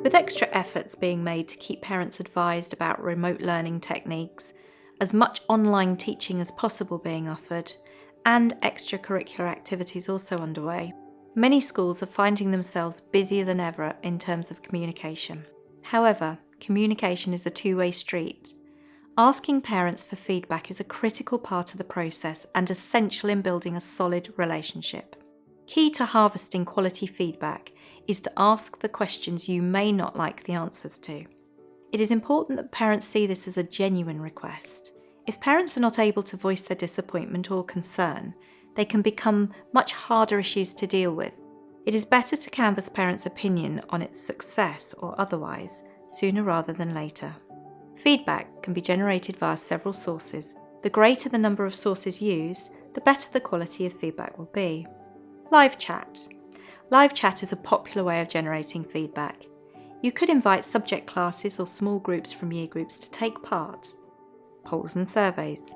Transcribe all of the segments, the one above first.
With extra efforts being made to keep parents advised about remote learning techniques, as much online teaching as possible being offered, and extracurricular activities also underway, many schools are finding themselves busier than ever in terms of communication. However, communication is a two-way street. Asking parents for feedback is a critical part of the process and essential in building a solid relationship. Key to harvesting quality feedback is to ask the questions you may not like the answers to. It is important that parents see this as a genuine request. If parents are not able to voice their disappointment or concern, they can become much harder issues to deal with. It is better to canvass parents' opinion on its success or otherwise, sooner rather than later. Feedback can be generated via several sources. The greater the number of sources used, the better the quality of feedback will be. Live chat. Live chat is a popular way of generating feedback. You could invite subject classes or small groups from year groups to take part. Polls and surveys.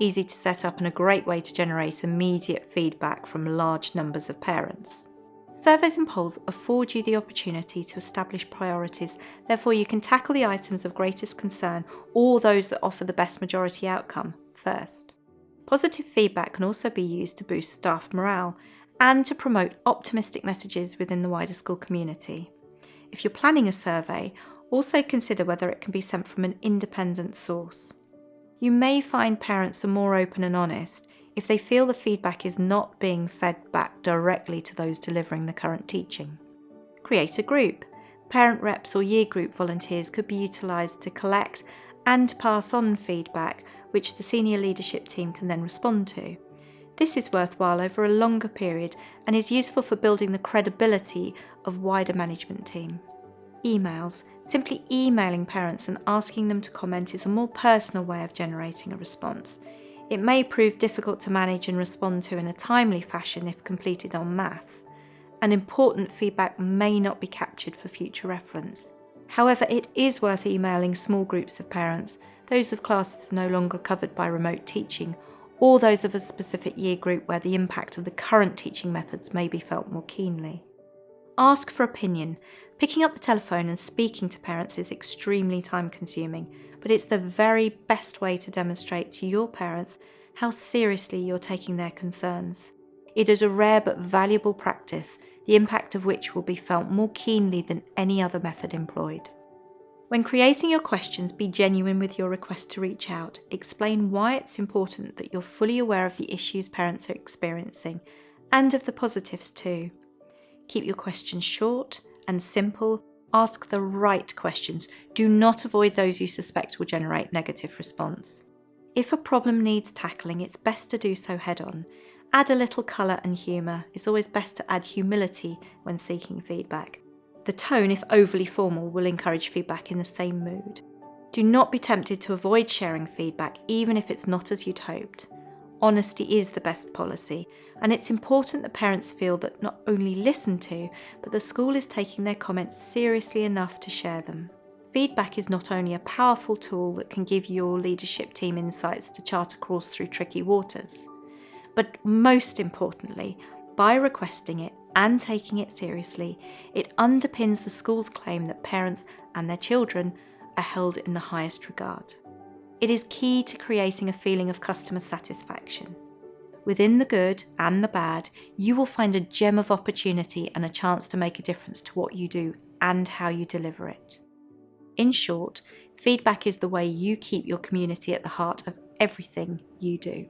Easy to set up and a great way to generate immediate feedback from large numbers of parents. Surveys and polls afford you the opportunity to establish priorities, therefore you can tackle the items of greatest concern or those that offer the best majority outcome first. Positive feedback can also be used to boost staff morale and to promote optimistic messages within the wider school community. If you're planning a survey, also consider whether it can be sent from an independent source. You may find parents are more open and honest if they feel the feedback is not being fed back directly to those delivering the current teaching. Create a group. Parent reps or year group volunteers could be utilised to collect and pass on feedback, which the senior leadership team can then respond to. This is worthwhile over a longer period and is useful for building the credibility of wider management team. Emails. Simply emailing parents and asking them to comment is a more personal way of generating a response. It may prove difficult to manage and respond to in a timely fashion if completed en masse, and important feedback may not be captured for future reference. However, it is worth emailing small groups of parents, those of classes no longer covered by remote teaching, or those of a specific year group where the impact of the current teaching methods may be felt more keenly. Ask for opinion. Picking up the telephone and speaking to parents is extremely time-consuming, but it's the very best way to demonstrate to your parents how seriously you're taking their concerns. It is a rare but valuable practice, the impact of which will be felt more keenly than any other method employed. When creating your questions, be genuine with your request to reach out. Explain why it's important that you're fully aware of the issues parents are experiencing, and of the positives too. Keep your questions short and simple. Ask the right questions. Do not avoid those you suspect will generate negative response. If a problem needs tackling, it's best to do so head-on. Add a little colour and humour. It's always best to add humility when seeking feedback. The tone, if overly formal, will encourage feedback in the same mood. Do not be tempted to avoid sharing feedback, even if it's not as you'd hoped. Honesty is the best policy, and it's important that parents feel that not only listened to, but the school is taking their comments seriously enough to share them. Feedback is not only a powerful tool that can give your leadership team insights to chart a course through tricky waters, but most importantly, by requesting it and taking it seriously, it underpins the school's claim that parents and their children are held in the highest regard. It is key to creating a feeling of customer satisfaction. Within the good and the bad, you will find a gem of opportunity and a chance to make a difference to what you do and how you deliver it. In short, feedback is the way you keep your community at the heart of everything you do.